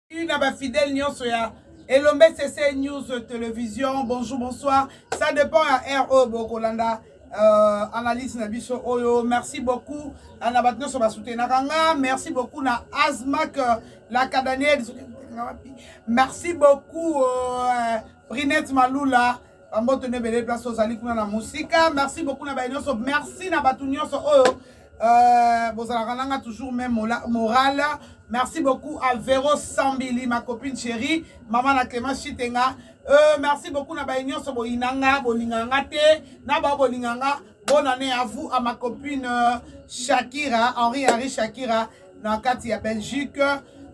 Une fidèle nyonso ya Elombe CC News Télévision. Bonjour, bonsoir. Ça dépend à RO Bokolanda. Analyse na biso oyo. Merci beaucoup. Anabatno so basutenakanga. Merci beaucoup na Azmak la Cadanier. Merci beaucoup Brinette Malula. Amboto ne bele place aux ali kuna na musika. Merci beaucoup na bainyoso. Merci na batunyoso oyo. Bozalakananga toujours même moral. Merci beaucoup à Véro Sambili, ma copine chérie, maman la Clémence Chitenga. Merci beaucoup na baignon so boinanga, bolinganga te, na ba bolinganga. Bonne année à vous, à ma copine Shakira, Henri Shakira, na kati ya Belgique.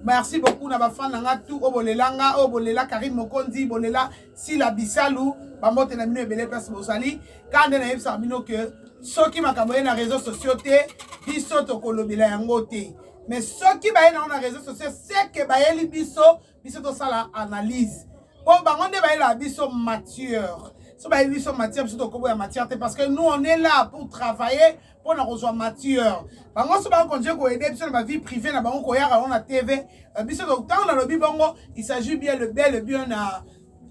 Merci beaucoup na ba fan nanga tout obolelanga, obolela Karine Mokondi, bolela Sila Bisalou, bambote na mino ebele place bosali. Kande na yebsa mino que soki makaboye na réseaux sociaux te, biso to kolobela yango te. Mais ceux qui baillent dans les réseaux sociaux, c'est que baillent les biso to ça analyse. Bon, bah on est baillé la biso mature. Si baillé biso mature, biso to kobo ya mature, parce que nous on est là pour travailler, pour nous rejoindre mature. Bah on se bat quand j'ai aider biso dans ma vie privée, na ba on koya on a TV. Biso to tant dans le bibongo, il s'agit bien le bien na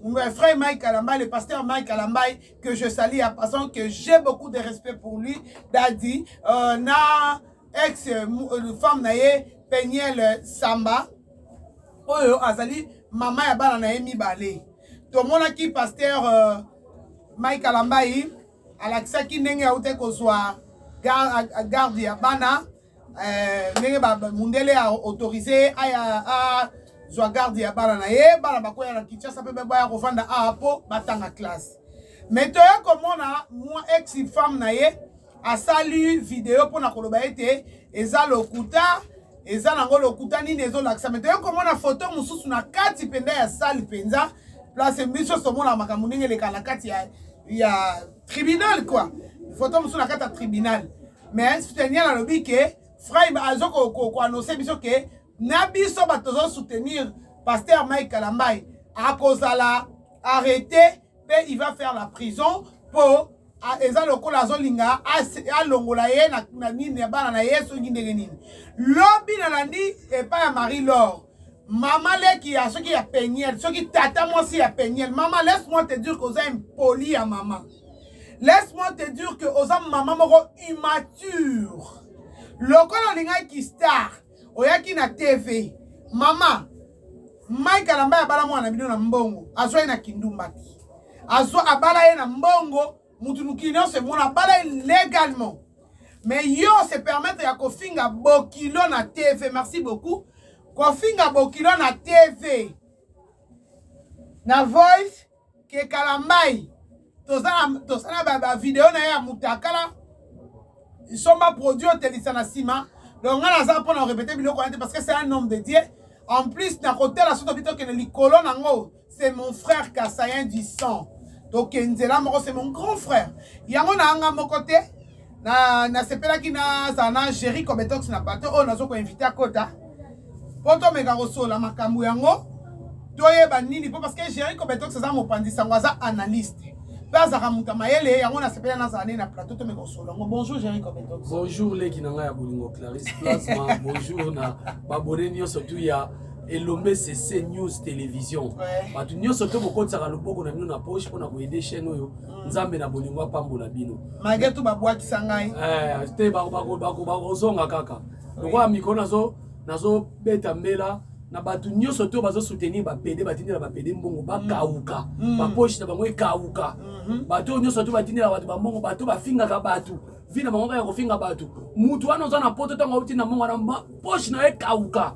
mon frère Mike Alambay, le pasteur Mike Alambay, que je salue à passant, que j'ai beaucoup de respect pour lui, Daddy, na ex femme naye Peniel Samba oyo azali mama ya bana naye mibale to mona ki pasteur Mike Alambay alakisaki ndenge aute kozwa garde ya bana ndenge mundele a autorisé a zwa garde ya bana naye bana bakoya na Kinshasa pe baya kovanda apo batanga classe mais to ya komona moi ex femme naye a salu vidéo pour na koloba ete eza lokuta eza nango lokuta nini ezo lakisa mais toyo komona photo mususu na kati penda ya salle penza place biso somona makambo ndenge leka na kati ya tribunal quoi photo mususu na kati ya tribunal mais soutenir na lobi ke frère azo ko annoncer biso ke na biso batozo soutenir pasteur Mike Alambay a kozala arrêté pe il va faire la prison pour eza lokola azolinga alongola ye na nini ya bana na yesu ndenge nini lobi na landi epa ya Marie-Laure mama leki ya soki ya Peniel soki tata mwasi ya Peniel mama laisse-moi te dire que oza impoli ya mama laisse-moi te dire que oza mama moko immature lokola olinga ki star oyaki na TV mama Mike Alambay abala mwana bino na mbongo azwa ye na kindumbaki azwa abala ye na mbongo mutunukino se mona bala légalement mais yo se permettre ya kofinga bokilo na TV merci beaucoup kofinga bokilo na TV na voice ke Kalambay tosana ba vidéo na ya mutakala isomba produit telisa na sima donc on a ça pour nous répéter biloko parce que c'est un homme de Dieu en plus na côté la soto bito ke li kolo nango c'est mon frère Kassayen du sang. Donc Nzela moko c'est mon grand frère. Yango na anga mokote na sepela ki na zana Jerry Kobetox na bato o nazo ko inviter akota. Poto mega rosola makambu yango. Toyeba nini po parce que Jerry Kobetox za mopandisa ngwaza analyste. Baza kamuta mayele yango na sepela na zana na plateau to mega rosola. Bonjour Jerry Kobetox. Bonjour les kinanga ya bolingo Clarisse Plasma. Bonjour na babone nyo surtout ya Elombe CC News Télévision. Batu nyo soto boko tsaka loboko na bino na poche pona ko aider chaîne oyo. Nzambe na bolingo pambola bino. Malgré tout babwa kisangai. Te bako zonga kaka. Lokwa mikona nazo beta mbela na batu nyo soto bazo soutenir ba PD batindela ba PD mbongo ba kauka. Ba poche na bango kauka. Batu nyo soto batindela batu ba mbongo batu ba finga ka batu. Vina bango ya ko finga batu. Mutu wana ozana poto tango utina mbongo na poche na kauka.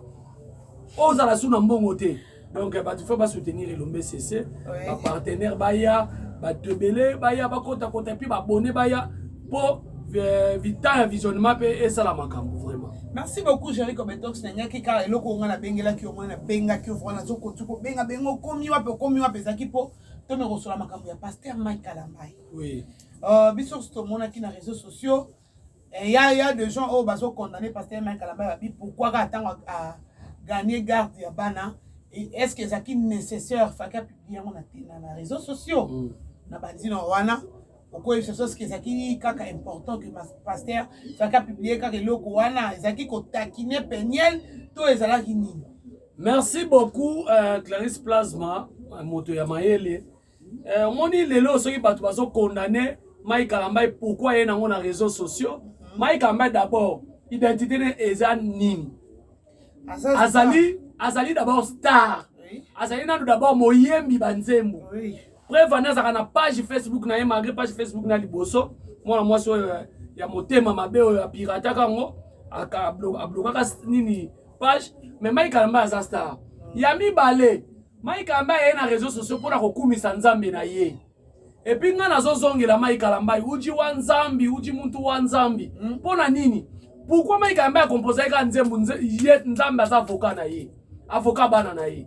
Oza la sous mbongo te donc tu faut soutenir Elombe CC ba partenaire baya ba tebele baya ba kota puis ba abonné baya pour vita visionnement pe et ça la makambo vraiment. Merci beaucoup Jerry Kobetox nanya ki ka eloko nga na bengela ki omona benga ki ofona zoko tuko benga bengo komi wape zaki po to me reçoit makambo ya pasteur Mike Alambay. Oui. Biso sto mona ki na réseaux sociaux et il y a des gens au baso condamné pasteur Mike Alambay pourquoi attendre à gagner garde ya bana et est-ce que c'est nécessaire faka publier na réseaux sociaux na bandino wana pourquoi c'est ce que c'est kaka important que pasteur faka publier kaka loko wana ezaki ko taquiner Peniel to ezala nini Merci beaucoup Clarisse Plasma moto ya mayele. Moni lelo soki bato bazo condamner Mike Kalambai pourquoi il est dans les réseaux sociaux. Mike Kalambai d'abord identité ne eza nini. Azali d'abord star. Azali nanu d'abord moyembi banzembo. Preuve anazaka na page Facebook na ye malgré page Facebook na liboso. Moi moi so ya motema mabe ya pirata kango aka bloquer nini page mais Mike Kalambai aza star. Yami balé Mike Kalambai na réseaux sociaux pour na kokumisa nzambe na ye. Et puis nga nazozongela Mike Kalambai uji wa nzambi uji muntu wa nzambi. Pona nini? Pourquoi Mike Kalambai a composé ka nzembo nzambe aza avocat na ye? Avocat bana na ye.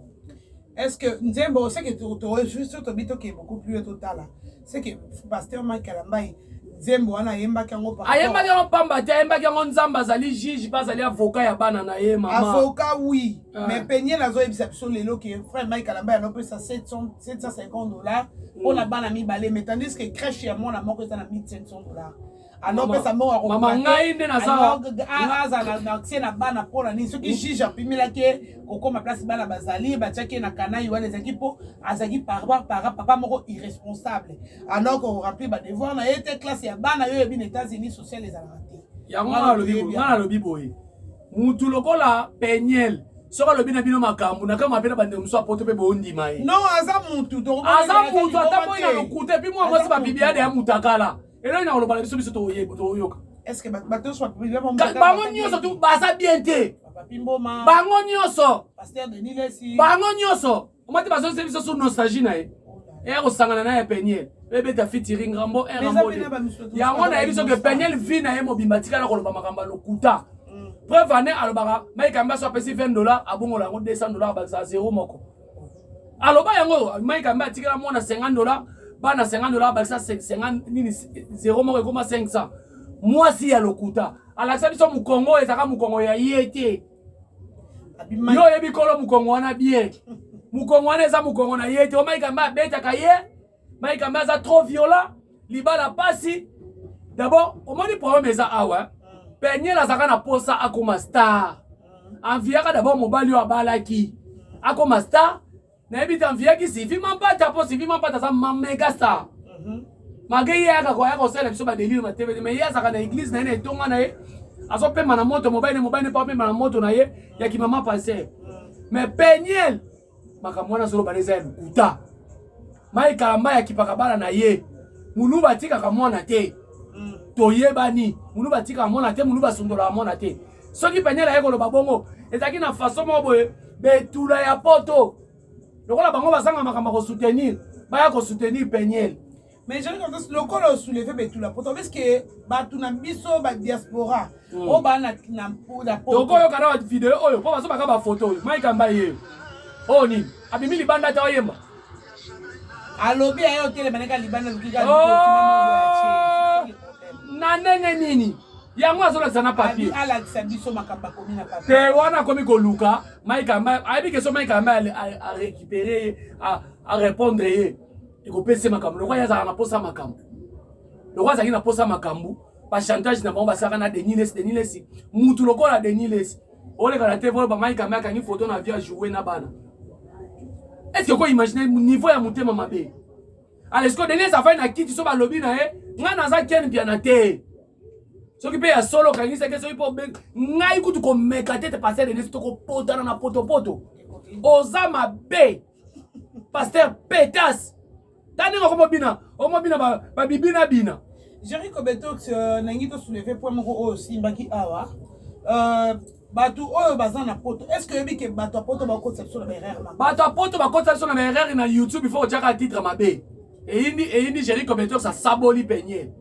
Est-ce que Nzembo, c'est que tu juste tu bito qui est beaucoup plus total. C'est que pasteur Mike Kalambai Nzembo ana yemba kango pa. Ayemba kango pamba te yemba kango nzamba zali juge pas zali avocat ya bana na ye mama. Avocat oui, mais peigner la zo ebisapso lelo que frère Mike Kalambai a payé ça 750 $. Pour la bana mi balé mais tandis que crèche ya mon amour que ça na 1500 $. Alors que ça m'a maman ngai nde na sa na na bana pona ni soki juge apimila ke kokoma place bana bazali batiaki na kanai wana ezaki po azaki papa moko irresponsable alors qu'on remplit ba devoir na était classe ya bana yo yebi na États-Unis social les alati yango na lobi boye mutu lokola penyel soka lobi na bino makambu na kama pena bande mso apoto pe bondi mai non aza mutu atapo ina lokute puis moi moi c'est pas bibiade ya mutakala. Et là, on a parlé de ce que est-ce que bateau soit bango nyonso tu basa bien te bango nyonso pasteur Denis Lesi bango nyonso o mati baso service sur nostalgie na e ko sangana na ya Peniel bebe ta featuring Rambo Rambo ya ngona ebiso ke Peniel vi na ye mobimba tika na ko loba makamba lokuta preuve ane alobaka Mike Kalambai so pesi $20 abongola ngo $200 ba za zéro moko aloba yango Mike Kalambai tika na mona $50 bana $50 ba 50 nini 0 moko ekoma 500 mwasi ya lokuta alakisa biso mukongo ezaka mukongo ya yete yo yebi kolo mukongo wana bien mukongo wana eza mukongo na yete o Mike Kalambai betaka ye Mike Kalambai aza trop violent libala pasi d'abord o moni problème eza awa Peniel azaka na posa akoma star enviaka d'abord mobali yo abalaki akoma star na yebi tanviaki sivi mampata po sivi mampata za mega star magei yaka kwa yako sele biso ba délire na TV mais yazaka na église na ene tonga na ye aso pema na moto mobile ne pa pema na moto na ye ya ki mama passer mais Peniel makamwana solo baneza ya lukuta Mike Kalambai ya kipaka bala na ye munu batika kamwana te toyebani munu batika kamwana te munu basundola kamwana te soki Peniel ayeko lo babongo ezaki na façon mo boye betula ya poto lokola bango basanga makamba ko soutenir baya ko soutenir Peniel. Mais je regarde le col soulevé mais tout la poto parce que ba tuna biso ba diaspora o ba na la poto donc oyo kana vidéo oyo po baso baka ba photo Mike Kalambai ye oh ni abimi libanda ta oyemba alobi ayo tele maneka libanda lukika na ndenge nini yango azolakisa na papier alakisa biso makamba komi na papier te wana komi koluka Mike Kalambai ayebi ke so Mike Kalambai a récupérer à répondre ye ekopese makambo lokwa yazaka na posa makambo lokwa azaki na posa makambo ba chantage na bango basaka na Denis Lesi mutu lokola Denis Lesi oleka na TV ba Mike Kalambai akangi photo na via jouer na bana est-ce que ko imaginer niveau ya mutema mabe alors que Denis afai na kiti so ba lobi na ye nga naza ken bien na te soki pe ya solo kangi seke soki po ngai kutu ko meka tete passer Denis to ko potana na poto oza mabe pasteur Petas tani ngoko mobina ba bibina bina Jericho Betox nangi to soulever point moko aussi mbaki awa batu oyo bazana poto est-ce que yebi ke batu a poto ba ko sepso na erreur ma batu a poto ba ko sepso na erreur na YouTube il faut chaka titre mabe et indi Jericho Betox sa saboli Peniel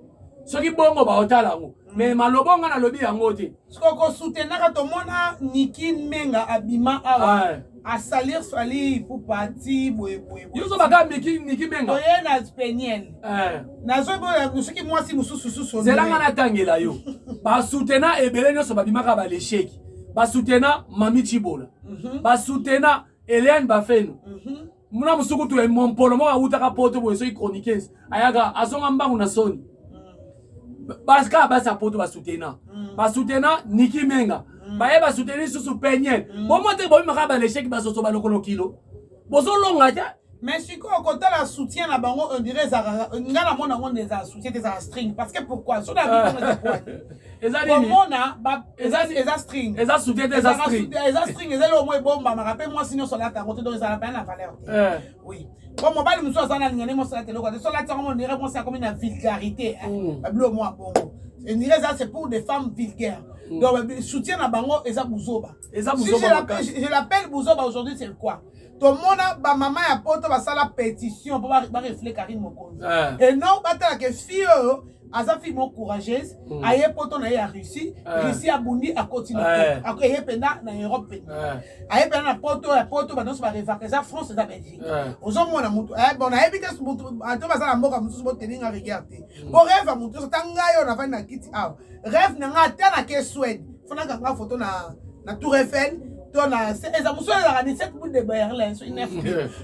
soki bongo ba otala ngo mais malobonga na lobi yango te ko soutenaka to mona Niki Menga abima awa a salir swali pour parti boy yoso baka Niki Menga oye na Peniel nazo bo soki mwasi mususu zelanga na tangela yo ba soutena ebele nyoso babimaka ba l'échec ba soutena Mami Chibola ba soutena Eliane Bafeno muna musuku tu mon polomo awutaka poto boy soki chroniqueuse ayaga azonga mbangu na soni baska basa poto ba soutena Niki Menga baye ba soutenir sous peigner bon monter bon makaba l'échec ba soso ba lokolo kilo bozo longa ta mais si quoi quand la soutien na bango on dirait ça ngana mona on des soutien des string parce que pourquoi sur la vie ezali mona ba eza string eza soutien des string eza string eza le moins bomba ma rappelle moi sinon sur la tangote donc ça n'a pas la valeur oui comme on parle muso sana ngane mo sur la télé quoi sur la tangote on dirait moi c'est comme une vulgarité bablo moi bongo on dirait ça c'est pour des femmes vulgaires donc soutien na bango eza buzoba si je l'appelle buzoba aujourd'hui c'est quoi tout le monde ba maman ya poto ba sala pétition pour ba refléter Karine Mokonzi et non ba tala que fille aza fille mon courageuse aye poto na ya Russie Russie abundi a continuer aye pena na Europe aye pena na poto ba non ba revaquer ça France et Belgique ozo mona mutu bon na ebite mutu ato ba sala mboka mutu bo teninga regarder bon rêve mutu so tanga yo na vana kiti aw rêve na nga na ke Suède fona nga photo na Tour Eiffel. Donc, c'est un monsieur qui a 17 bouts de Berlin.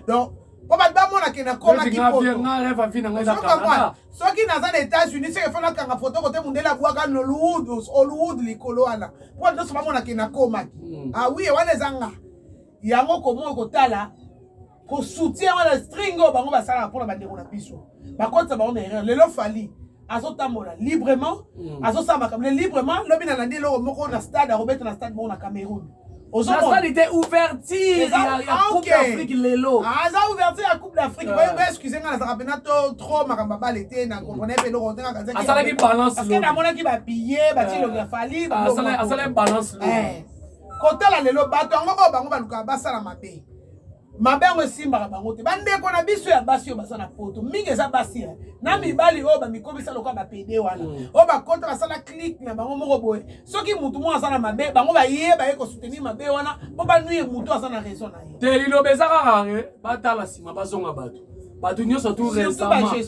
Donc, pour battre mon akena comme qui ceux qui dans les États-Unis, c'est font la photo côté monde la bois dans Hollywood likolo ala. Pour nous pas mon akena comme ah oui, wana zanga. Yango comment kotala pour soutien la string bango ba sala pour la bande na biso. Ba contre ba on erreur. Le lo fali. Azotambola librement, azosamba comme librement, lobi na ndé lo moko na stade à Robert na stade bon na Cameroun. La salle était ouverture. Il y a Coupe d'Afrique, Lélo. Ah, ça a ouverture à Coupe d'Afrique. Excusez-moi, ça rappelle trop ma l'été. Parce que la monnaie qui va piller, il va fallir. Ah, ça a balance. Quand elle a le bateau, on va ça la ma belle aussi mara bangote bande ko na biso ya basi yo basana poto mingi eza basi na mibali o ba mikomisa lokwa ba pede wana o ba kontra basana click na bango moko boye soki mutu mo asana mabe bango ba ye ba ye ko soutenir mabe wana po ba nuire mutu asana raison na ye te lilo bezaka rare batala sima bazonga bato bato nyonso tout récemment je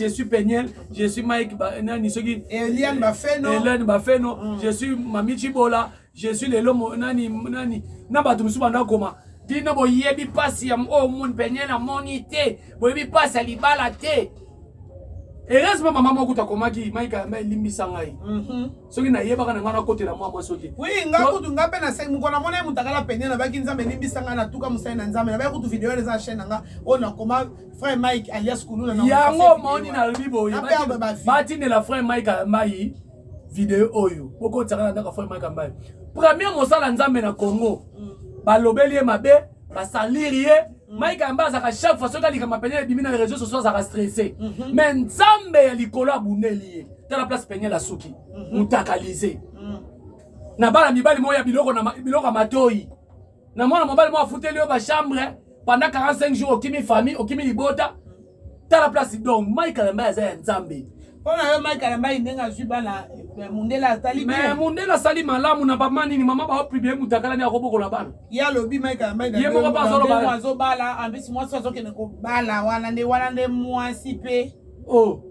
suis Peniel je suis Mike nani soki Eliane Bafeno je suis Mami Chibola je suis Lelo nani na bato musu banda koma dino boyebi pasi ya monde penye na monité boyebi pasi ya libala te heureusement maman moko takomaki maika limbisa ngai soki na yebaka na ngana kotela mwa soki oui ngakutu ngape na sai mukona mona mutakala penye na baki nzambe limbisa ngana tuka musai na nzambe na ba kutu video les chaîne nga ona koma frère Mike alias Kuluna na yango moni na libo bati ne la frère Mike mai video oyo boko tsaka na frère Mike mai premier mosala nzambe na Congo balobeli mabe basaliri Mike ambaza ka chaque fois soka likama penye bimi na réseaux sociaux ça stressé mais nzambe ya likolo abundeli ta la place penye la suki mutakalize na bala mibali moya biloko matoi na mwana mobali mo afuteli yo ba chambre pendant 45 jours okimi famille okimi libota ta la place donc Mike ambaza ya nzambe ona yo Mike ambaza ndenga zubala Mundela sali mais Mundela sali malamu na bamani ni mama ba publier mutakala ni akoboko la bana ya lobi Mike ambaza ye moko ba zolo ba zo bala ambisi moi so ke ko bala wana nde moi sipe oh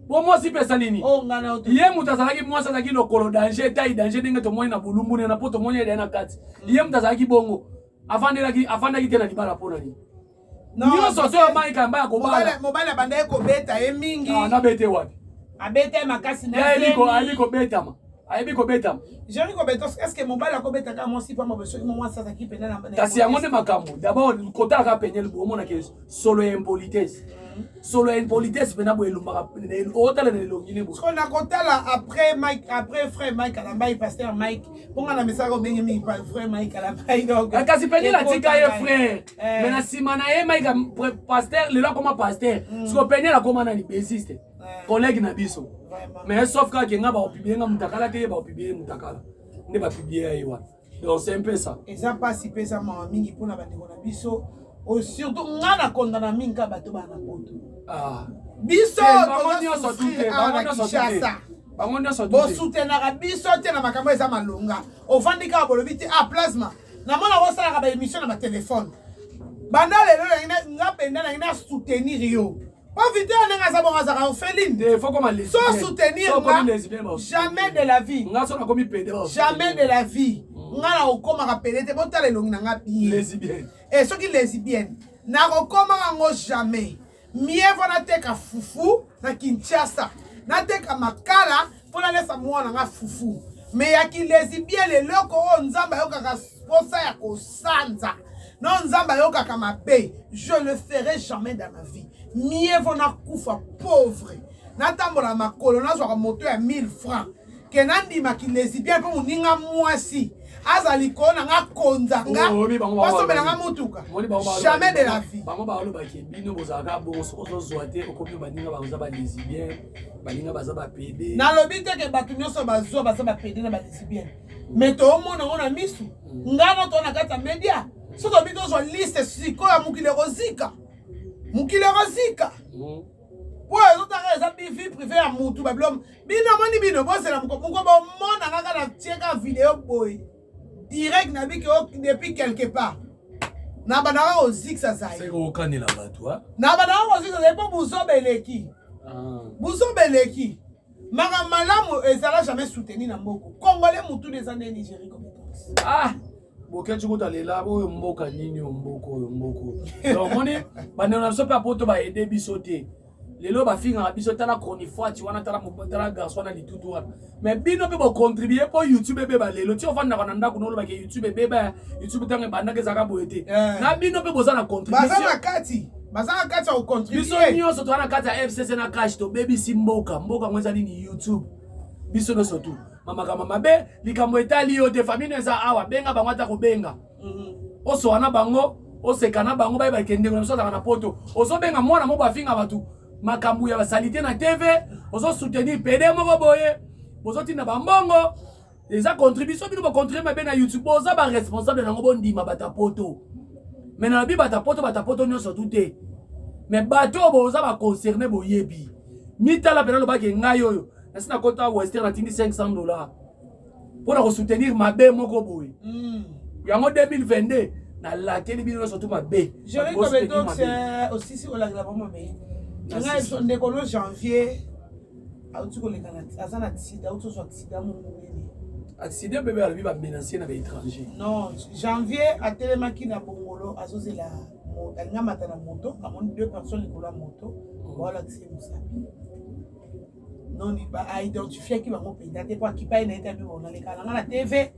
bon moi sipe salini oh ngana oto ye mutazalaki moi salaki lokolo danger taille danger ndenge to moyi na bulumbu na poto moyi na kati ye mutazalaki bongo afandaki tena libala pona ni non so so Mike ambaza ko bala mobile banda ko beta e mingi na bete wapi abete makasi na aliko betama ayebiko betama Jerry Kobeto est-ce que mobile a kobeta ka moi si pas moi besoin moi ça qui pena na kasi yango ne makambo d'abord kota ka penye le bomona ke solo impolitesse pena bo elumaka otala ne longine bo on a kotala après frère Mike Alamba pasteur Mike ponga na message ko bengi mi frère Mike Alamba donc kasi penye la tika ye frère mais na simana ye Mike pasteur le là comme pasteur ce penye la comme na ni bassiste collègue na biso mais sauf que kenga ba publier nga mutakala te ba publier mutakala ne ba publier aiwa donc c'est un peu ça et ça pas si pesa mama mingi pona ba ndeko na biso au surtout ngana kondana minga bato bana poto biso bango nyonso bo soutenaka biso te na makambo eza malonga ofandika bolobi te plasma na mona kosalaka ba émission na ba téléphone banda lelo nga penda na ina soutenir yo pas vite on a sabon azara Féline faut comment les sans soutenir jamais de la vie jamais de la vie nga na okoma rappeler te botala elongi na nga bien lesbienne et ceux qui lesbienne na okoma ngo jamais mieux vona teka fufu na Kinshasa na teka makala pour la laisser moi na nga fufu mais ya kilesibien leloko oyo nzambe ayokaka posa ya kosanza non nzambe ayokaka mabe je le ferai jamais dans ma vie mieux vaut nakufa pauvre natambola makolo nazwaka moto ya 1000 francs ke nandima kilesibien mpo moninga mwasi azali kona nga konza nga basomela nga mutuka jamais de la vie bango balobaki bino bozalaka bongo soki ozozwa te okomi baninga baza balesibien baninga baza bapede nalobi te ke bato nyonso bazwa baza bapede na balesibien me toomona ngo na misu ngano to na kati ya media soki obi tozwa liste sikoyo ya mokili ekozika po ezotaka eza bivi privé ya mutu babiloko bino moni bino bosela moko bomona kaka na tieka video boye direct na biki depuis quelque part na banaka ozikisa zai c'est okanela bato na banaka ozikisa zai po buzobeleki maka malamu ezala jamais soutenu na mboko congolais mutu des années Nigeria comme bokechi kotalela oyo mboka nini omboko oyo mboko donc moni bandeko na biso mpe apoto baede biso te lelo bafingaka biso tala cronifati wana tala garçon na litutu wana mais bino mpe bocontribue mpo youtube ebeba lelo ti ofandaka na ndako nolobaka youtube ebeba youtube ntango ebandaka ezalaka boye te na bino mpe boza na contribution baza na kati ya kocontribue biso nyonso toza na kati ya fcc na cash tobebisi mboka ngo eza nini youtube biso nyonso tu makambo mabe likambo etali yo te famille eza awa benga bango ata kobenga osowa na bango oseka na bango bayeba kendeko na biso azalaka na poto ozobenga mwana moko afinga bato makambo ya basalite na tv ososoutenir pede moko boye bozotinda bambongo eza contribution bino bocontribue mabe na youtube boza baresponsable nango bondima batapoto me na lobi batapoto nyonso tu te me bato boza baconcerne boyebi mitala pena lobaki ngai oyo nasi na kota western atindi $500 mpona kosoutenir mabe moko boye yango 2022 na lakeli bino nyonso tu mabe osisi olakela bango mabe ngai ndeko no janvier auti koleka aza na accident auti ozwa accident monene accident bebe alobi bamenancier na baétranger non janvier atelemaki na bongolo azozela alinga mata na moto amoni 2 personnes likolo ya moto baolakisa ye mosapi non aidentifiaki bango mpenza te mpo akipai na ye te abibo naleka nanga na tv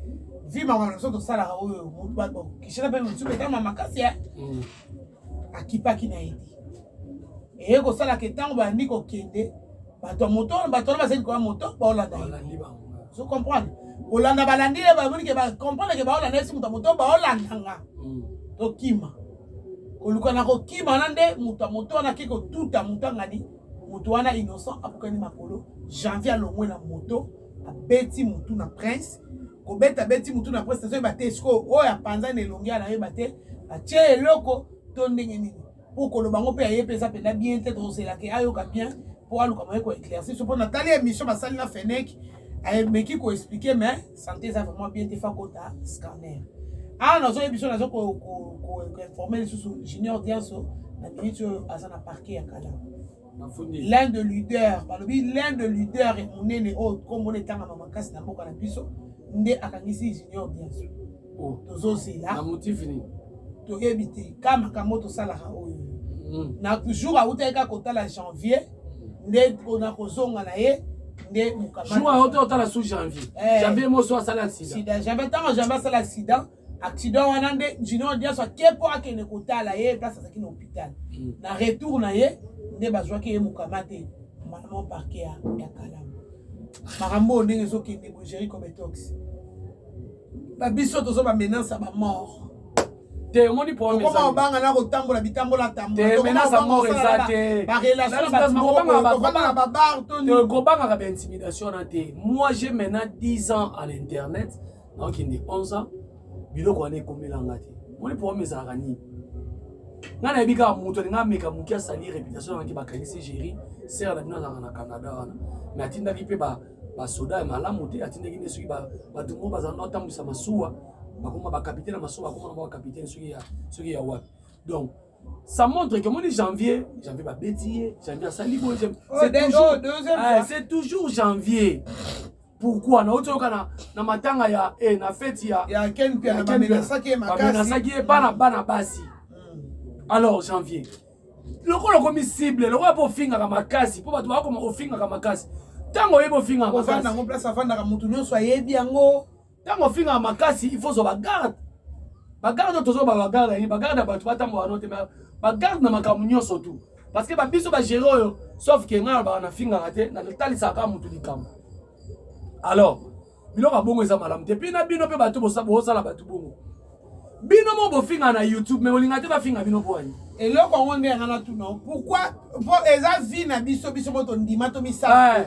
vi makambo na biso tosalaka oyo kishana mpe mosusu etama makasi ya akipaki na ye te eye kosalaka ntango bandi kokende bato ya moto bato wana bazali koya moto baolanda ye so comprendre olanda balandi ye bamoni ke bacomprendre ke baolanda esi moto ya moto baolandanga tokima koluka na kokima wana nde moto ya moto wana ake kotuta moto angani moto wana innocent apokani makolo janvier alongwe na moto abeti motu na prince kobeta beti motu na prince nazoyeba te esiko oyo apanza na elongi anayeba te atie eloko to ndenge nini po koloba bango mpe aye mpe eza mpenza bien te tozelaka ayoka bien po aluka moye koéclaircir so mpo natali émission basali na feneki ameki koexplike mais santé eza vraiment bien te fa kota scanner awa nazoyebi biso nazo koinforme lisusu junior audience na minute oyo aza na parquet ya kala l'un de leader balobi l'un de leader monene oyo komona etangama makasi na mboka na biso nde akangisi junior audience tozozela toyebi te ka makambo tosalaka oyo na jour autaka kotala janvier nde mpona kozonga na ye nde mokamotala sous janvier moso asala accident janvier ntango janvier asala accident wana nde junior audience ake mpo akende kotala ye place azalaki na hôpital na retour na ye nde bazwaki ye mokama te malamo parke ya kalamu makambo oyo ndenge ezokende bogéri comme etox babiso tozo bamenance ya bamort te omoni okoma obanga na kotambola bitambola tambolamenace mort eza te barelationsbabarbara baintimidation na te moi j'ai maintenant 10 ans à l'internet nakokende 11 ans biloko wana ekomelanga te omoni problème ezalaka nini nga nayebi kaka moto alinga ameka moki asali réputation naki bakangisi géri sere na bino azalaka na canada wana mais atindaki mpe basoda ya malamu te atindaki nde soki bato moko bazala na otambwisa masuwa bakoma bakapitaine ya masuwa bakoma na bakapitaine soki ya wapi donc ça montre que moni janvier babeti ye janvier asali boye c'est toujours janvier pourquoi na otoyoka na matanga ya na fete ya bamenasaki ye bana basi alors janvier lokola komi cible lokola mpo ofingaka makasi mpo bato bakoma ofingaka makasi Tango yebo finga makasi. Ko place afanda ka mutu nyonso ayebi yango. Tango finga makasi il faut so bagarde. Bagarde tozo bagarde ni bagarde ba tu batambo anote bagarde na makamu nyonso tout. Parce que ba biso ba gérer oyo sauf que nga ba na finga raté na talisa ka mutu likamba. Alors, biloko bongo eza malamu te. Puis na bino pe bato bosala bato bongo. Bino mo bo finga na YouTube mais olinga te ba finga bino po ani. Eloko ngo nde ngana tu non. Pourquoi eza vie na biso moto ndima to misala.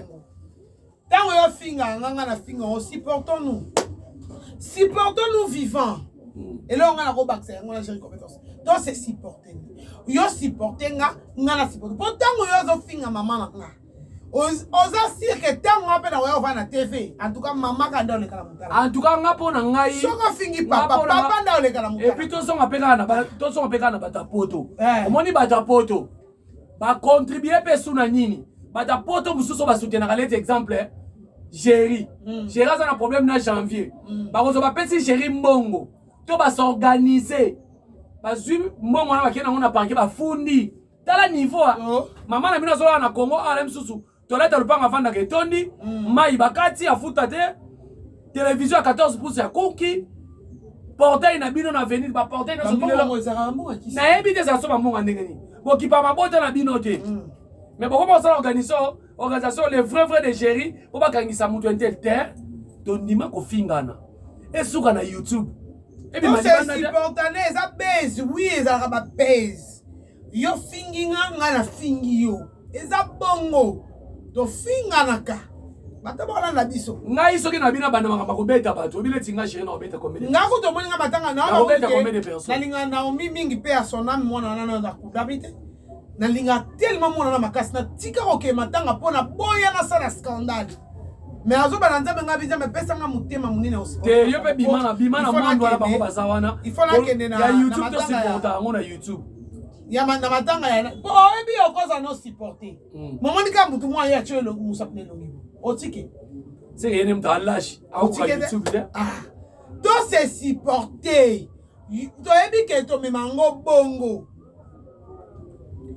Tango yo finga nganga na finga on supportons-nous. Supportons-nous vivants. Et là on a ko bakse ngona gérer compétence. Donc c'est supporter. Yo supporter ngana supporter. Pourtant yo zo finga maman na nga. Oza sire que tango ngape na yo va na TV. En tout cas maman ka ndole kala mutala. En tout cas ngapo na ngai. Soko fingi papa ndole kala mutala. Et puis to songa peka na batapoto. Omoni batapoto. Ba contribuer pe suna nini. Batapoto mususu ba soutenir à exemple. Géri. Géri a un problème na janvier. Ba kozo ba pesi géri mbongo. To ba s'organiser. Ba zui mbongo na ba kena ngona parquet ba fundi. Tala niveau maman na bino zola na Congo ala msusu. Toleta lupanga vanda ke tondi. Mai bakati afuta te. Télévision à 14 pouces ya konki. Portail na bino na venir ba portail na mbongo na ebi te sa so ba mbongo ndenge ni. Bo ki pa mabota na bino te. Mais pourquoi on s'est organisation les vrais de géri pour pas gagner sa mutu intel terre ton nima ko fingana et souka na YouTube et bien c'est important ça base oui ça ba base yo finginga ngana fingi yo eza bongo to fingana ka bata bola na biso ngai soki na bina bana makamba ko beta bato obile tinga géri na obeta combien ngako to moninga batanga na obeta combien de personnes na linga na omi mingi pe a son âme mona na kudabite na linga tellement mona na makasi na tika ko matanga pona boya na sala scandale mais azo bananza benga biza me pesa nga mutema munene aussi te yo pe bimana mondo ala bango bazawana il faut la kende na ya YouTube to supporta ngona YouTube ya na matanga ya bo ebi okoza no supporter momoni ka mutu mwa ya chelo musapne longi otike c'est yene mtalashi au kwa YouTube de to se supporter to ebi ke to memango bongo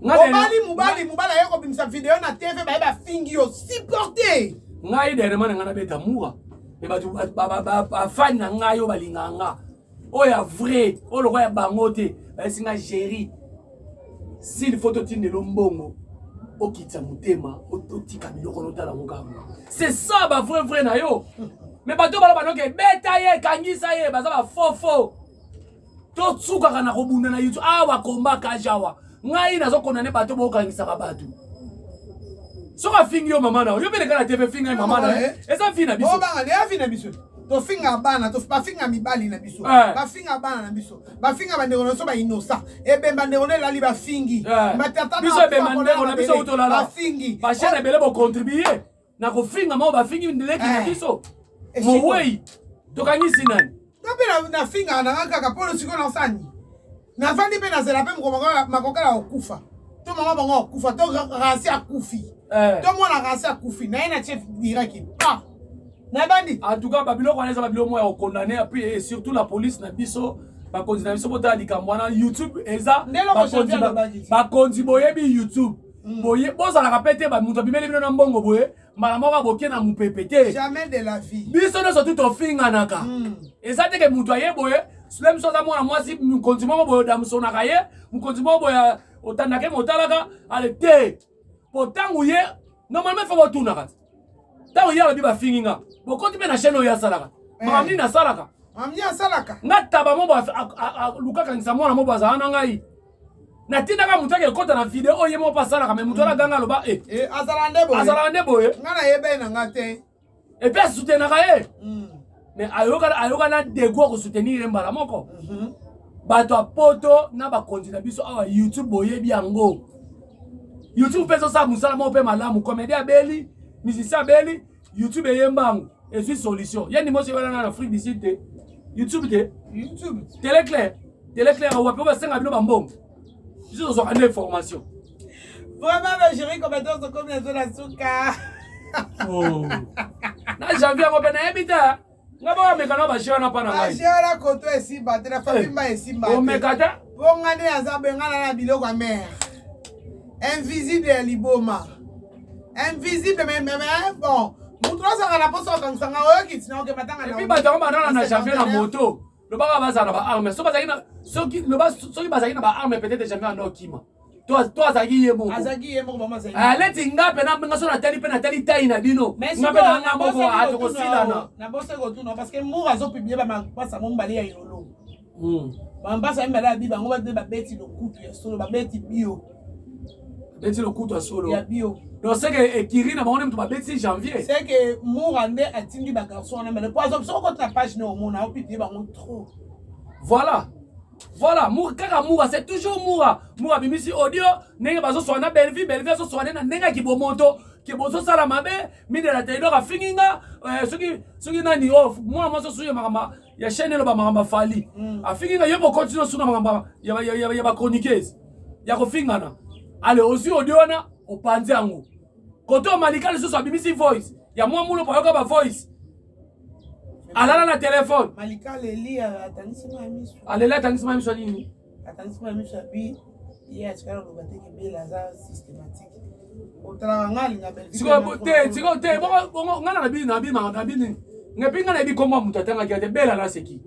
mubali yoko bimisa video na TV ba fingi yo supporter ngai dere mana ngana beta muga e batu ba fan na ngai yo balinganga oya vrai o lo ya bangote singa géri s'il faut totine lombongo o kitsa mutema o tika biloko no tala ngamba c'est ça ba vrai na yo mais bato bala banoke beta ye kangisa ye baza ba fofo to tsuka kana ko bunda na YouTube awa komba kajawa ngai nazo konane bato bo kangisa ka bato soka fingi yo mama na yo bele kana TV finga mama na eza fina biso o banga ne fina biso to finga bana to pa finga mibali na biso ba finga bana na biso ba finga bande kono so ba innocent e be bande kono lali ba fingi matata biso be bande kono biso utola ba fingi ba chaîne bele bo contribuer na ko finga mo ba fingi ndileki na biso mo wei to kangisi nani to be na finga na kaka polo siko na sani na vandi pe na zela pe makokala okufa to mama bango okufa to rasi akufi to mwana rasi akufi na ina chef direct na bandi en tout cas babilo ko aneza babilo mo ya condamner puis surtout la police na biso ba condamner biso bota likambwana YouTube eza ba kondi boyebi YouTube boye boza la kapete ba muto bimeli bino na mbongo boye mala moko bokie na mupepete jamais de la vie biso no surtout to finga naka eza te ke muto aye boye Sulem soza mwana mwasi mkonzimo boyo damsona kaye mkonzimo boya otandake motalaka ale te potangu ye normalement faut tuna kat tangu ya biba finginga bokoti pe na chaîne ya salaka mamni na salaka mamni na salaka ngata ba mo ba lukaka ngisa mwana mo baza na ngai na tinda ka mutake kota na video oye mo pa salaka me mutola ganga loba azalande boye ngana yebe na ngate et puis soutenir kaye mais ayoka na dego ko soutenir mbala moko bato apoto na ba continue biso awa YouTube boyebi yango YouTube peso sa musala mo pe malamu comédien beli musicien beli YouTube yembango et suis solution yani mo se wala na Afrique du Sud YouTube télé clair wa pe ba senga bino bambongo biso zo ane information vraiment le gérer compétence comme les autres suka oh na janvier ko bena ebita ngaba mekana ba shana pana ngai shara koto esimba te na famimba esimba o mekata bonga ne azabe ngana na biloko ya mer invisible ya liboma invisible mais bon mutu azanga na poso okanisanga oyo kitina oke matanga na epi bato yango bandana na champion na moto lobaka bazala na baarme soki bazalaki na baarme peut-être champion ando okima to azalaki ye moko aleti nga mpe nga so natali mpe natali tai na bino nga mpe nanga moko atokosilana na bose kotuna parce que moko azopiblie bamapasa mo mbali ya yolo bamapasa mbali ya bi bango bade babeti lokutu ya solo babeti bio beti lokutu ya solo ya bio donc c'est que ekiri na bango mutu babeti janvier c'est que moura nde atindi bagarçon wana mais poison so ko ta page ne omona opiblie bango trop voilà kaka moura c'est toujours moura bimisi audio ndenge bazoswana Belleville azoswana na ndenge kibomoto kibozosala mabe mine la taidor afinginga soki nani mwana mwasi osuye makamba ya chaîne eloba makamba fali afinginga yo bokontinue suna makamba ya bachroniqueuse ya kofingana ale osi audio wana opanzi yango kote omalika lisusu abimisi voice ya mwa mulo payoka ba voice alala na telefone malika leli atangisi ma miso alela atangisi ma miso nini atangisi ma miso bi yes kala lo bateke bela za systématique otala ngalinga Belleville siko te bongo ngana na bini ngepinga na bikomba mutatanga kiate bela na seki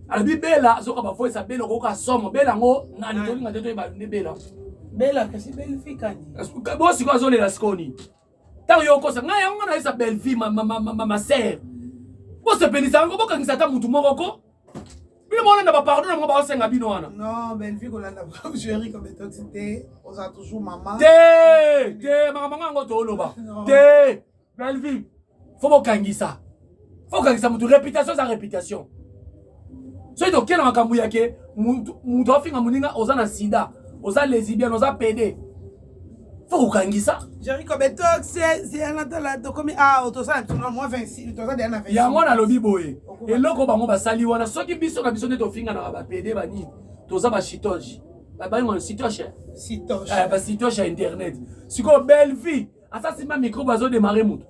ala bi bela soka ba voice bela ko ka somo bela ngo nani to linga te to ba ne bela kasi Belleville kani bo siko azolela skoni tango yokosa nga yango na isa Belleville ma sœur bo se pelisa ngo boka ngisata mutu moko ko bino mona na ba pardon na ngo ba osenga bino wana non Belleville ko landa ba chérie comme toxité on a toujours maman te maman ngo to loba te Belleville faut bokangisa mutu réputation sa réputation so ito kena makambu yake mutu afinga muninga oza na sida oza lesbienne oza PD faut kangisa Jerry Kobetok c'est un atala to comme autosa tuna moins 26 toza derrière na 26 ya mwana lobi boye eloko bango basali wana soki biso na biso nde tofinga na ba PD bani toza ba chitoge ba ngo sitoche ba sitoche internet siko Belleville asasima micro bazo démarrer mutu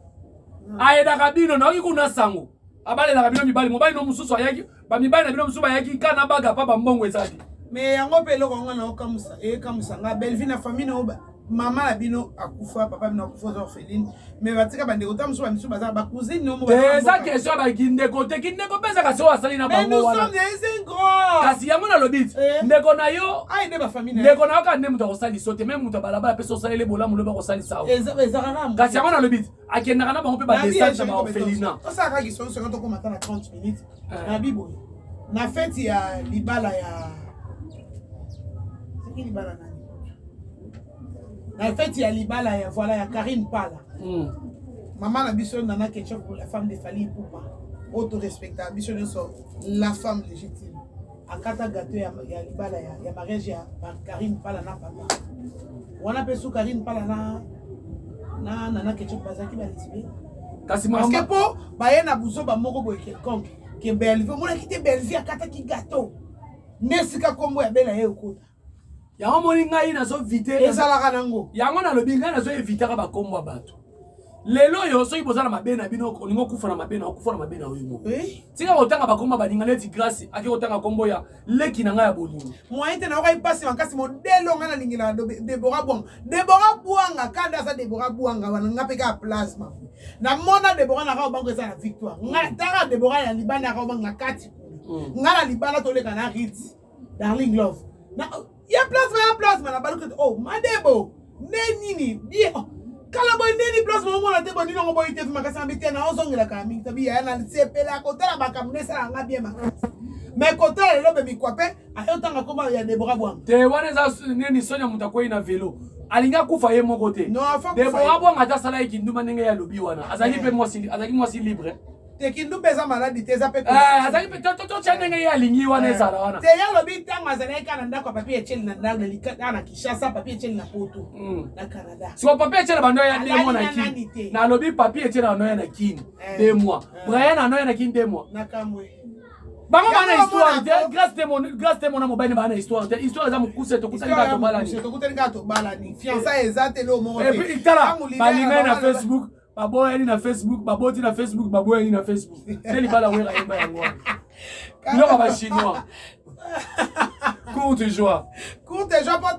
aida kabino na okikuna sango abale la kabino mibali mobali no mususu ayaki ba mibali na bino mususu ayaki kana baga pa ba mbongo ezali mais yango pe eloko ngana okamusa kamusa nga Belleville na famille no maman la bino akufa papa bino akufa orpheline mais batika bande kota musu ba misu baza ba cousine no mo ba eza question ba kindeko te kindeko pesa kasi o asali na bango wana mais nous sommes des ingrats kasi yango na lobit ndeko na yo ai ne ba famille ndeko na yo ka ne mutu akosali sote même mutu balabala pesa osali le bolamu loba kosali sawa eza rara kasi yango na lobit akendaka na bango pe ba descente na ba orphelinat osa ka question seconde to komata na 30 minutes na bibo na fête ya libala ya c'est qui libala na la fête ya libala ya voilà ya Karine Pala maman na biso nana ketchup pour la femme de Fally Ipupa auto respectable biso so la femme légitime akata gâteau ya libala ya mariage ya Karine Pala na papa wana pe sou Karine Pala na nana ketchup bazaki ba lesbienne kasi parce que po ba yena buso ba moko boy quelconque que Belleville mona kité Belleville akata ki gâteau nesika kombo ya bela ye okota yango moni ngai nazo vite ezalaka nango yango na lobi ngai nazo evitaka bakombo ya bato lelo yo soki bozala mabe na bino olingo kufa na mabe na okufa na mabe na oyo moko tika kotanga bakombo baninga neti grâce aki kotanga kombo ya leki na ngai ya bolingo moyen te na okai pasi makasi modelo ngai na lingila Deborah Bwanga kanda sa Deborah Bwanga wana ngape ka plasma na mona Deborah na ka bango eza na victoire ngai tanga Deborah ya libana ka banga kati ngai na libana toleka na Ritz Darling Love na ya plasma na baluka oh madebo nini bien kala boy nini plasma mo na tebo nino ngo boy te makasa mbite na ozongela ka mingi tabi ya na sepela kotala bakamune sala nga bien makasi mais kotala lobe mikwape ayotanga koma ya Deborah Bwanga te wana za nini Sonia mutakoi na velo alinga kufa ye moko te Deborah Bwanga ta sala ikinduma ndenge ya lobi wana azali pe mwasi libre te kindu pesa maladi te za pe azali pe to chandenge ya lingi wana ezala wana te ya lobi tanga azali kana ndako papier echeli na ndako na likata na Kinshasa papier echeli na Poto na Canada so papier echeli bando ya 2 mois na Kini na lobi papier echeli bando ya na Kini 2 mois Brian ando ya na Kini 2 mois na kamwe bango bana histoire te grâce te mona mobile bana histoire te histoire za mukuse to kusali to balani fiançailles ezate lo mo et puis itala balinga na Facebook baboyani na Facebook baboti na Facebook baboyani na Facebook teli bala wera yemba yango biloko ba chinois courte joie pour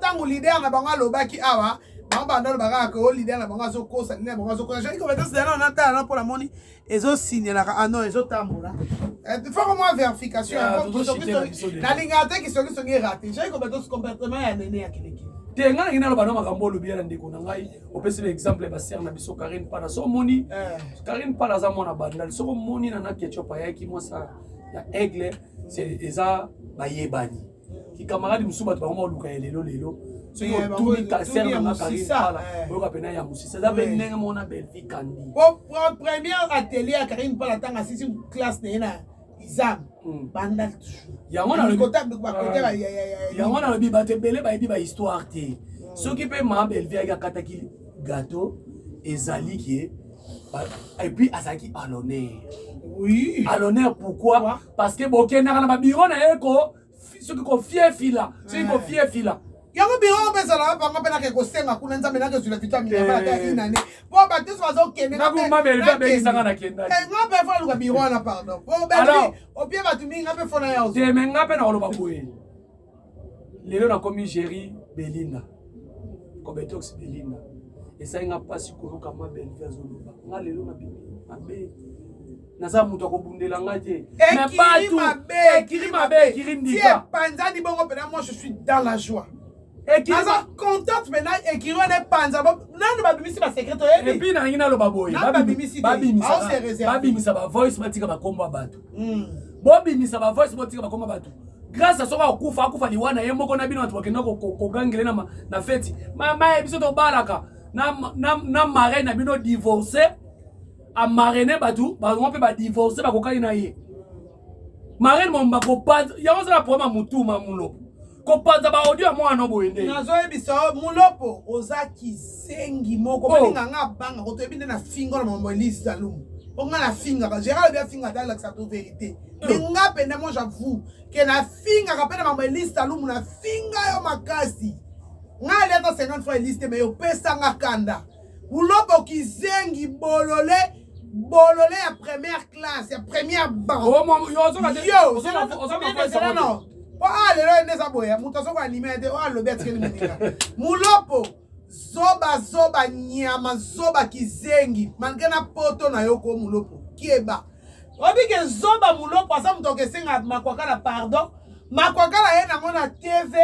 tango leader na bango lobaki awa bango banda lobaka ko leader na bango azokosa leader na bango azokosa j'ai compétence dana on atala pour la moni ezosigner ah non ezotambola faut moi vérification na linga te ki soki raté j'ai compétence comportement ya nene ya kileki te nga ngina loba no makambo lobi na ndeko na ngai opesi exemple ba ser na biso Karine Pana so moni Karine Pana za mona bandal so moni na ketchup ya ki mosa ya aigle c'est eza bayebani ki camarade musuba to ba mo luka lelo so tout ni ta ser na Karine Pana o ka pena ya musisa za ben nenga mona belfi kandi premier atelier ya Karine Pana tanga sisi classe na Izam bandal toujours yango na lobi batebele ba yebi ba histoire te soki pe ma belvi ya kataki gâteau ezali ki et puis azaki à l'honneur. Oui. À l'honneur pourquoi? Parce que bokena na ba bureau na eko soki ko fier fila soki ko fier fila yango bureau pesa la bango pe na ke ko senga kuna nzambe na ke sur la vitamine ya ba inane po ba te so kende na ko ma belvi be sanga na kenda nga pe fa lu bureau na pardon po belvi o bien ba tumi nga pe fona ya te menga pe na oloba boye lelo na komi Jerry Belinda ko betox Belinda esa nga pasi kuluka ma belvi azoloba nga lelo na bibi mabe naza mutu akobundela nga te mais pas tout ekiri mabe ekiri ndika panzani bongo pena moi je suis dans la joie naza contente maintenant ekiri wana panza nanu babimisi ba secrétaire et puis na ngina lo baboye babimisa ba voice batika bakombo bato bobimisa ba voice batika bakombo bato grâce à soka akufa liwana ye moko na bino watu bakenda ko gangele na feti mama biso to balaka na marraine na bino divorcer a marraine batu ba ngompe ba divorcer ba kokali na ye marraine momba ko pas ya on la problème mutuma mulo ko panza ba audio mwana boyende nazo ebisa mulopo ozaki sengi moko balinga nga banga ko to ebinde na fingo na mambo Elise Salum onga na finga ba Gérald bien finga dans la vérité mais nga pena moi j'avoue que na finga ka pena mambo Elise Salum na finga yo makasi nga leta 50 fois Elise mais yo pesa nga kanda mulopo kizengi bolole ya première classe ya première banque yo non pas le neza boya muto so kwa nimete o lo betkeni muninga mulopo zoba nyama zoba kizengi mangena poto na yoko mulopo kieba obike zoba mulopo asa muto kesenga makwakala pardon makwakala ye na mona TV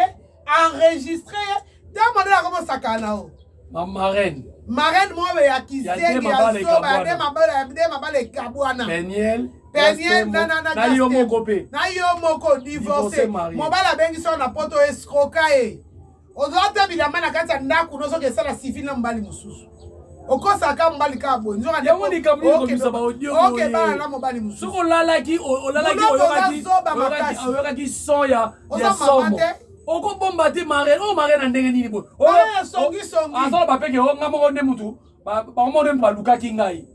enregistré dans la comment sakana o ma marraine mo ya kizengi ya zoba de mabale kabwana Peniel na yo moko divorcé mobala bengi so na poto escroquer ozote bilamba na kati ya ndaku nozo ke sala civil na mbali mususu okosaka mbali ka bo nzoka de moni kamli ko bisa ba audio okay ba na mbali mususu soko olalaki oyokaki son ya somo oko bomba te mare o mare na ndenge nini bo songi azola bapeke o ngamo nde mutu ba ngamo nde baluka kingai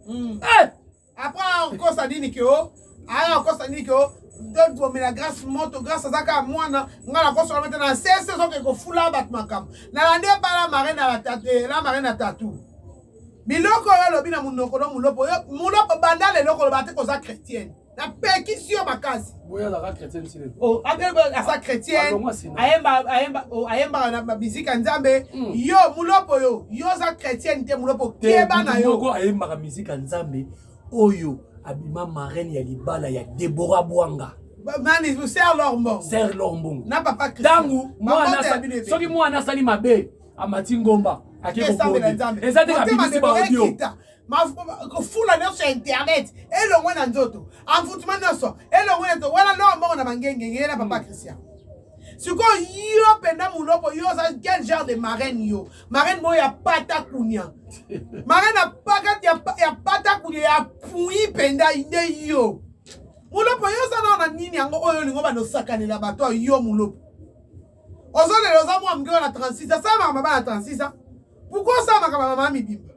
après encore ça dit que encore ça dit que d'autres mais la grâce moto grâce à ça ka mwana ngala ko so maintenant c'est so que ko fula bat makam na ndé ba la marine na tatu biloko yo lobi na munoko no mulopo bandale loko ba te ko za chrétienne na pétition makasi boya la chrétienne sile oh à sa chrétienne ayemba na musique nzambe yo mulopo yo za chrétienne te mulopo keba na yo ko ayemba musique nzambe oyo abima marraine ya libala ya Deborah Bwanga mani vous sert Lorbon na papa Christian dangu mwana soki mwana sali mabe amati ngomba akeko ezate kabisi ba audio ko fula na sur internet elo ngwana nzoto amfutuma noso elo ngwana to wala no mbongo na mangenge ngela papa Christian siko yo penda mulopo yo ça quel genre de marraine yo marraine mo ya pata kunya marraine na pakat ya pata kunya ya pui penda inde yo mulopo yo ça na nini yango oyo lingo ba no sakanela bato yo mulopo ozole loza mo amgeo na 36 ça mama ba na 36 pourquoi ça mama mibimba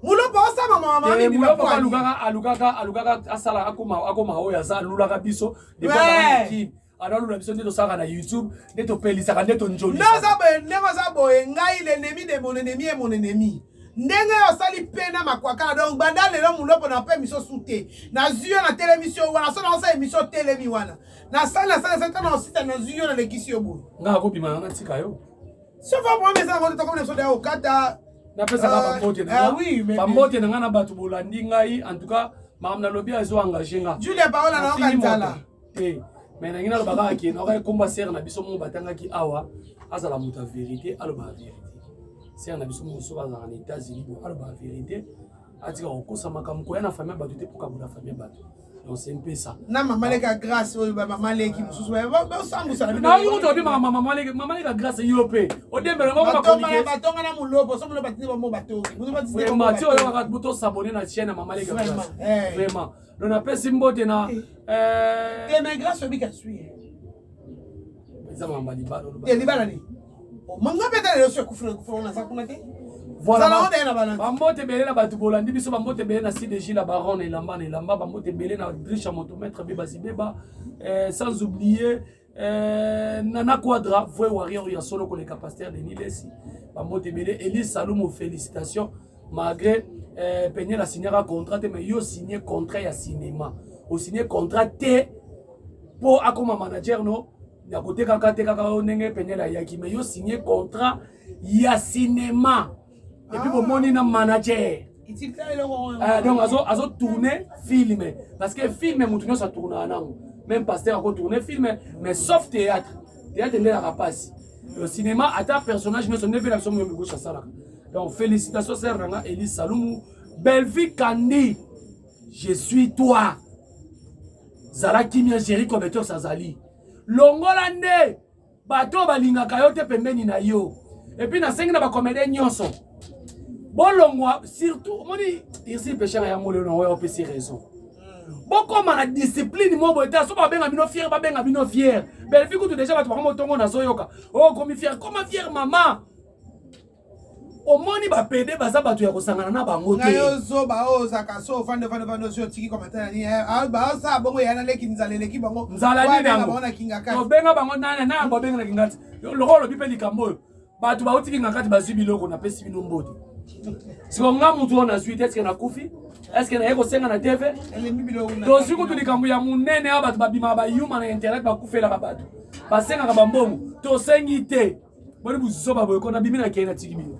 mulopo ça mama mibimba alukaka asala akoma oya za lulaka biso de ba ki alors la mission de ça na YouTube de to pelisa ka neto njoli non ça za boye ngai l'ennemi de mon ennemi est mon ennemi ndenge osali pena makwakala donc bandale lo mulopo na pe mission souté na zio na télémission wana so na sa émission télémi wana na sala na sita na sita na zio na lekisi obo nga ko bima na tika yo Ça va pour un message comme les soldats au Kata. Napesaka bambote Ah oui, mais bambote na nga na bato bolandi ngai en tout cas makambo na lobi azo engagé nga Julia Paola na okantala te mais na ngina lobaka ki na komba ser na biso mo batangaki awa azala moto ya vérité aloba la vérité ser na biso mo so bazala na États-Unis bo aloba la vérité atika kokosa makambo koya na famille bato te poka bona famille bato donc c'est un peu ça na maman leka grâce oyo ba maman leki mususu ba sangu sana na yo to bi maman leka grâce yo pe o dembele ngo ba communiquer batonga na mulobo so mulo batini ba mo batoki mulo batini ba mo matio yo ka buto s'abonner na chaîne maman leka grâce vraiment donc na pesi mbote na mais grâce obi ka suie ça mamba libalo libala ni o manga beta le so kufuna na sakuna te voilà bambote belé na bato bolandi biso bambote belé na CDJ la baronne elamba bambote belé na Dricha motomètre beba zibeba sans oublier Nana Quadra vrai warrior ya solo ko les capacitaires de Nilesi bambote belé Elise Salomo félicitations malgré peigner la signer un contrat mais yo signé contrat ya cinéma au signé contrat te pour akoma manager no ya côté kaka te kaka onenge peigner la yaki mais yo signé contrat ya cinéma. Et puis, mon na manager. Donc, azo tourner film. Parce que film, mon ça tourne en angle. Même pasteur a tourné film, mais sauf théâtre. Théâtre, il est la rapace. Le cinéma, à ta personnage, mais son effet d'action, il me gauche à ça. Donc, félicitations, Sœur Ranga, Elise Saloumou. Belle vie, Kandi. Je suis toi. Zala Kimia, Jerry, Kobetor, Sazali. Longolande. Bato, Balinga, Kayote, Pembeni, na yo. Et puis, na 5 na ba comédien nyonso. Bon longwa surtout moni ici péché ya ngolo na wa opesi raison. Bon comme la discipline mo boeta so ba benga bino fier ba benga bino fier. Belle fille tout déjà ba to tongo na soyoka. Oh comme fier maman. O moni ba pede ba za batu ya kosangana na bango te. Ngayo zo ba o zaka so fande so tiki commentaire ni ba sa bongo ya na leki nzalele ki bango. Nzala ni bango na kinga kati. To benga bango na ba benga na kinga kati. Le rôle bi pe likambo. Batu ba otiki ngakati ba zibiloko na pesi bino mbote. Si on a mon tour na suite, est-ce qu'il y a Koufi? Est-ce qu'il y a Ego Senga na TV? Donc si vous dites que ya munene abat babima ba yuma na internet ba Koufi la rabatu. Ba senga ka bambongo, to sengite. Bon vous so ba boy ko na bimina kena tigibino.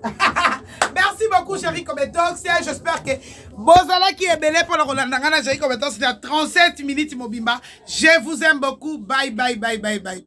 Merci beaucoup chéri Kobetok, j'espère que Bozala qui est belé pour le Rolandanga na chéri Kobetok, c'était à 37 minutes Mobimba. Je vous aime beaucoup. Bye bye bye bye bye.